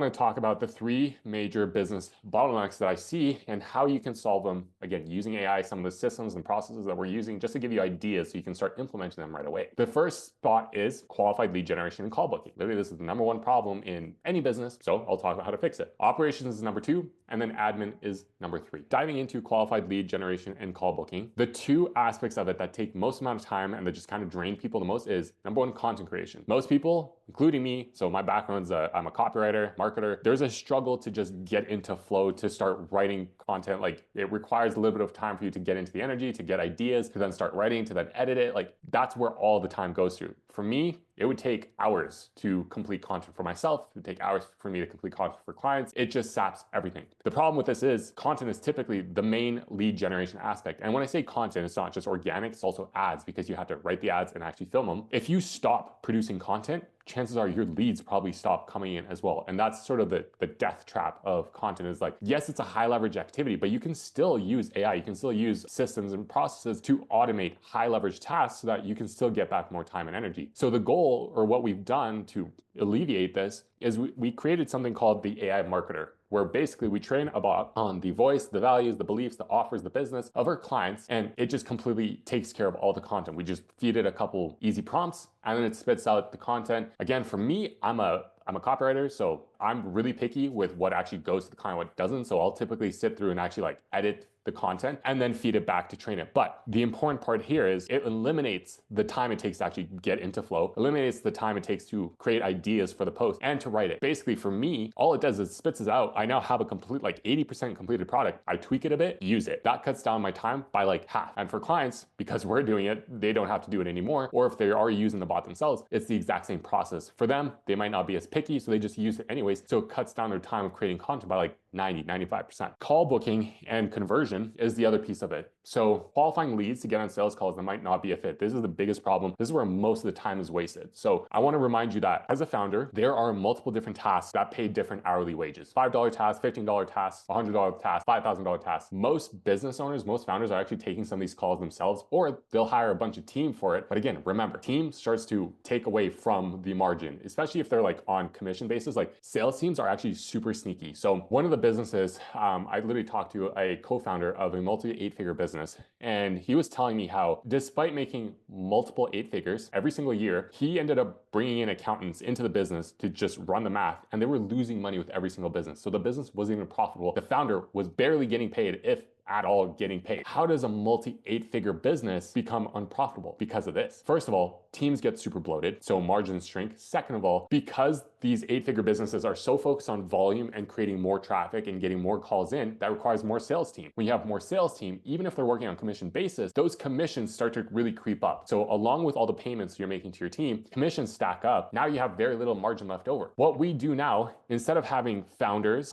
I'm going to talk about the three major business bottlenecks that I see and how you can solve them. Again, using AI, some of the systems and processes that we're using just to give you ideas so you can start implementing them right away. The first spot is qualified lead generation and call booking. Literally, this is the number one problem in any business. So I'll talk about how to fix it. Operations is number two, and then admin is number three. Diving into qualified lead generation and call booking, the two aspects of it that take most amount of time and that just kind of drain people the most is number one, content creation. Most people, including me, so my background's I'm a copywriter, marketer, there's a struggle to just get into flow, to start writing content. Like, it requires a little bit of time for you to get into the energy, to get ideas, to then start writing, to then edit it. Like, that's where all the time goes through. For me, it would take hours to complete content for myself. It would take hours for me to complete content for clients. It just saps everything. The problem with this is content is typically the main lead generation aspect. And when I say content, it's not just organic, it's also ads, because you have to write the ads and actually film them. If you stop producing content, chances are your leads probably stop coming in as well. And that's sort of the death trap of content, is like, yes, it's a high leverage activity, but you can still use AI. You can still use systems and processes to automate high leverage tasks so that you can still get back more time and energy. So the goal, or what we've done to alleviate this, is we created something called the AI marketer, where basically we train a bot on the voice, the values, the beliefs, the offers, the business of our clients, and it just completely takes care of all the content. We just feed it a couple easy prompts, and then it spits out the content. Again, for me, I'm a copywriter, so I'm really picky with what actually goes to the client, what doesn't. So I'll typically sit through and actually like edit the content and then feed it back to train it. But the important part here is it eliminates the time it takes to actually get into flow, eliminates the time it takes to create ideas for the post and to write it. Basically, for me, all it does is spits it out. I now have a complete, like 80% completed product. I tweak it a bit, use it. That cuts down my time by like half. And for clients, because we're doing it, they don't have to do it anymore. Or if they are using the bot themselves, it's the exact same process. For them, they might not be as picky, so they just use it anyways. So it cuts down their time of creating content by like 95%. Call booking and conversion is the other piece of it. So qualifying leads to get on sales calls that might not be a fit. This is the biggest problem. This is where most of the time is wasted. So I want to remind you that as a founder, there are multiple different tasks that pay different hourly wages. $5 tasks, $15 tasks, $100 tasks, $5,000 tasks. Most business owners, most founders are actually taking some of these calls themselves, or they'll hire a bunch of team for it. But again, remember, team starts to take away from the margin, especially if they're like on commission basis. Like, sales teams are actually super sneaky. So one of the businesses, I literally talked to a co-founder of a multi 8-figure business, and he was telling me how despite making multiple 8 figures every single year, he ended up bringing in accountants into the business to just run the math, and they were losing money with every single business. So the business wasn't even profitable. The founder was barely getting paid, if at all getting paid. How does a multi 8-figure business become unprofitable? Because of this. First of all, teams get super bloated, so margins shrink. Second of all, because these 8-figure businesses are so focused on volume and creating more traffic and getting more calls in, that requires more sales team. When you have more sales team, even if they're working on commission basis, those commissions start to really creep up. So along with all the payments you're making to your team, commissions stack up. Now you have very little margin left over. What we do now, instead of having founders,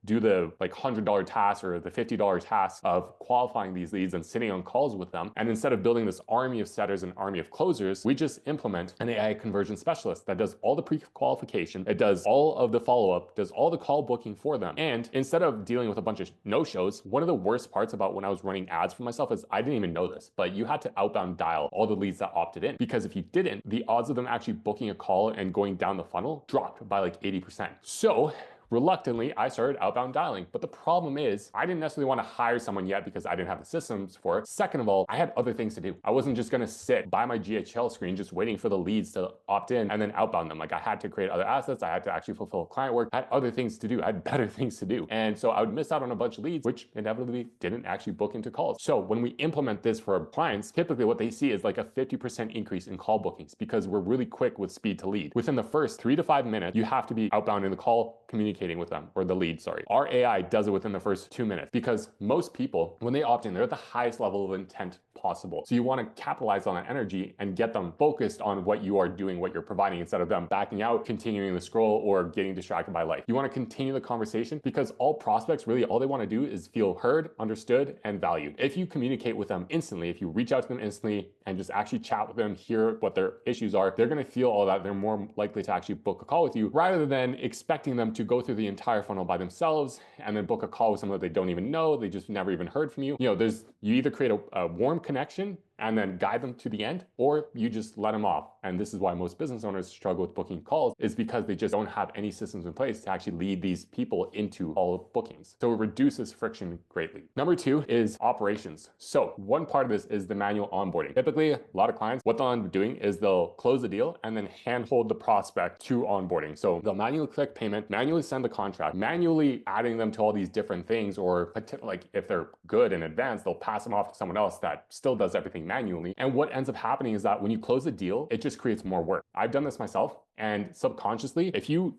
do the like $100 task or the $50 task of qualifying these leads and sitting on calls with them, and instead of building this army of setters and army of closers, we just implement an AI conversion specialist that does all the pre-qualification, it does all of the follow-up, does all the call booking for them. And instead of dealing with a bunch of no-shows, one of the worst parts about when I was running ads for myself is I didn't even know this, but you had to outbound dial all the leads that opted in, because if you didn't, the odds of them actually booking a call and going down the funnel dropped by like 80%. So reluctantly, I started outbound dialing. But the problem is, I didn't necessarily want to hire someone yet because I didn't have the systems for it. Second of all, I had other things to do. I wasn't just going to sit by my GHL screen just waiting for the leads to opt in and then outbound them. Like, I had to create other assets. I had to actually fulfill client work. I had other things to do. I had better things to do. And so I would miss out on a bunch of leads, which inevitably didn't actually book into calls. So when we implement this for our clients, typically what they see is like a 50% increase in call bookings, because we're really quick with speed to lead. Within the first 3 to 5 minutes, you have to be outbound in the call, communicating with them, or the lead, sorry. Our AI does it within the first 2 minutes, because most people, when they opt in, they're at the highest level of intent possible. So you want to capitalize on that energy and get them focused on what you are doing, what you're providing, instead of them backing out, continuing the scroll, or getting distracted by life. You want to continue the conversation, because all prospects, really all they want to do is feel heard, understood, and valued. If you communicate with them instantly, if you reach out to them instantly and just actually chat with them, hear what their issues are, they're going to feel all that. They're more likely to actually book a call with you, rather than expecting them to go through the entire funnel by themselves and then book a call with someone that they don't even know, they just never even heard from you. You either create a warm connection and then guide them to the end, or you just let them off. And this is why most business owners struggle with booking calls, is because they just don't have any systems in place to actually lead these people into all bookings. So it reduces friction greatly. Number two is operations. So one part of this is the manual onboarding. Typically, a lot of clients, what they'll end up doing is they'll close the deal and then handhold the prospect to onboarding. So they'll manually click payment, manually send the contract, manually adding them to all these different things, or like if they're good in advance, they'll pass them off to someone else that still does everything manually. And what ends up happening is that when you close a deal, it just creates more work. I've done this myself. And subconsciously, if you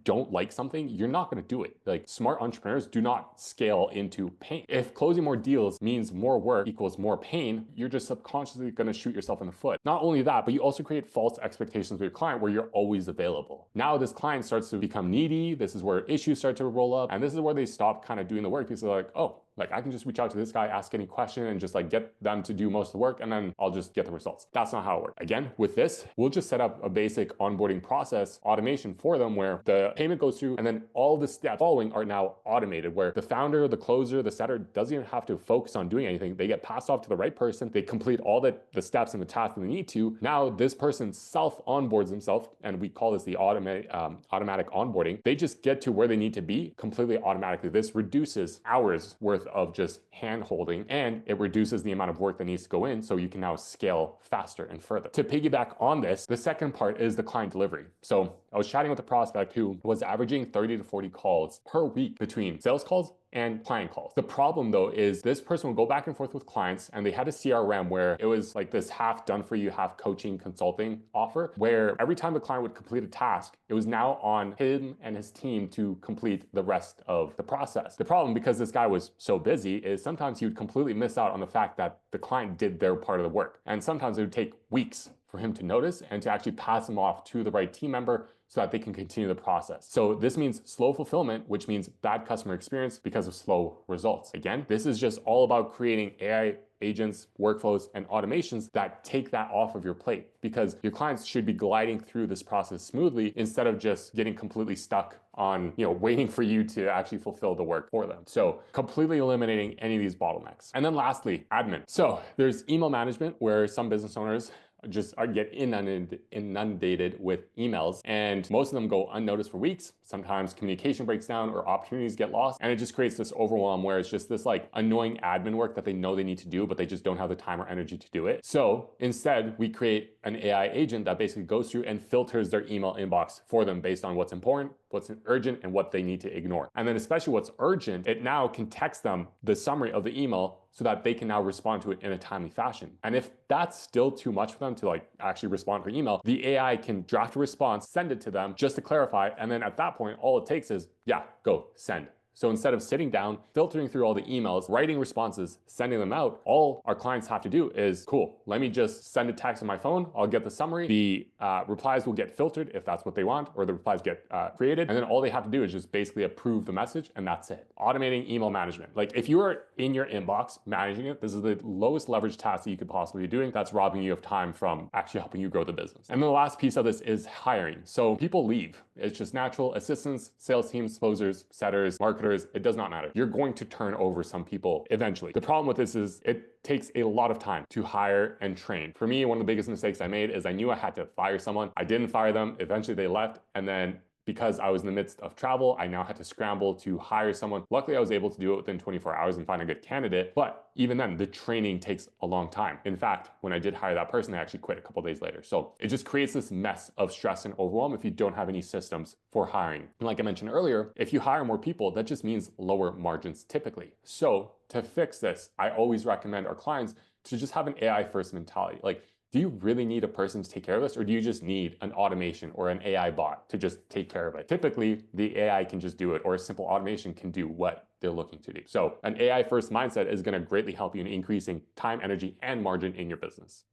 don't like something, you're not going to do it. Like, smart entrepreneurs do not scale into pain. If closing more deals means more work equals more pain, you're just subconsciously going to shoot yourself in the foot. Not only that, but you also create false expectations with your client where you're always available. Now this client starts to become needy. This is where issues start to roll up. And this is where they stop kind of doing the work, because they're like, oh, I can just reach out to this guy, ask any question, and just get them to do most of the work, and then I'll just get the results. That's not how it works. Again, with this, we'll just set up a basic onboarding process automation for them where the payment goes through, and then all the steps following are now automated, where the founder, the closer, the setter doesn't even have to focus on doing anything. They get passed off to the right person. They complete all the steps and the tasks that they need to. Now this person self-onboards themselves, and we call this the automatic onboarding. They just get to where they need to be completely automatically. This reduces hours worth of just hand holding, and it reduces the amount of work that needs to go in, so you can now scale faster and further. To piggyback on this, the second part is the client delivery. So I was chatting with a prospect who was averaging 30 to 40 calls per week between sales calls and client calls. The problem though is this person would go back and forth with clients, and they had a CRM where it was like this half done for you, half coaching consulting offer, where every time the client would complete a task, it was now on him and his team to complete the rest of the process. The problem, because this guy was so busy, is sometimes he would completely miss out on the fact that the client did their part of the work. And sometimes it would take weeks for him to notice and to actually pass them off to the right team member so that they can continue the process. So this means slow fulfillment, which means bad customer experience because of slow results. Again, this is just all about creating AI agents, workflows, and automations that take that off of your plate, because your clients should be gliding through this process smoothly instead of just getting completely stuck on, waiting for you to actually fulfill the work for them. So completely eliminating any of these bottlenecks. And then lastly, admin. So there's email management, where some business owners just get inundated with emails, and most of them go unnoticed for weeks. Sometimes communication breaks down or opportunities get lost, and it just creates this overwhelm where it's just this annoying admin work that they know they need to do, but they just don't have the time or energy to do it. So instead, we create an AI agent that basically goes through and filters their email inbox for them based on what's important, what's urgent, and what they need to ignore. And then especially what's urgent, it now can text them the summary of the email so that they can now respond to it in a timely fashion. And if that's still too much for them to actually respond to email, the AI can draft a response, send it to them just to clarify. And then at that point, all it takes is, yeah, go send. So instead of sitting down, filtering through all the emails, writing responses, sending them out, all our clients have to do is, cool, let me just send a text on my phone. I'll get the summary. The replies will get filtered if that's what they want, or the replies get created. And then all they have to do is just basically approve the message, and that's it. Automating email management. If you are in your inbox managing it, this is the lowest leverage task that you could possibly be doing. That's robbing you of time from actually helping you grow the business. And then the last piece of this is hiring. So people leave. It's just natural. Assistants, sales teams, closers, setters, marketers, it does not matter. You're going to turn over some people eventually. The problem with this is it takes a lot of time to hire and train. For me, one of the biggest mistakes I made is I knew I had to fire someone. I didn't fire them. Eventually they left, and then because I was in the midst of travel, I now had to scramble to hire someone. Luckily, I was able to do it within 24 hours and find a good candidate. But even then, the training takes a long time. In fact, when I did hire that person, I actually quit a couple days later. So it just creates this mess of stress and overwhelm if you don't have any systems for hiring. And like I mentioned earlier, if you hire more people, that just means lower margins typically. So to fix this, I always recommend our clients to just have an AI first mentality. Do you really need a person to take care of this, or do you just need an automation or an AI bot to just take care of it? Typically, the AI can just do it, or a simple automation can do what they're looking to do. So an AI first mindset is going to greatly help you in increasing time, energy, and margin in your business.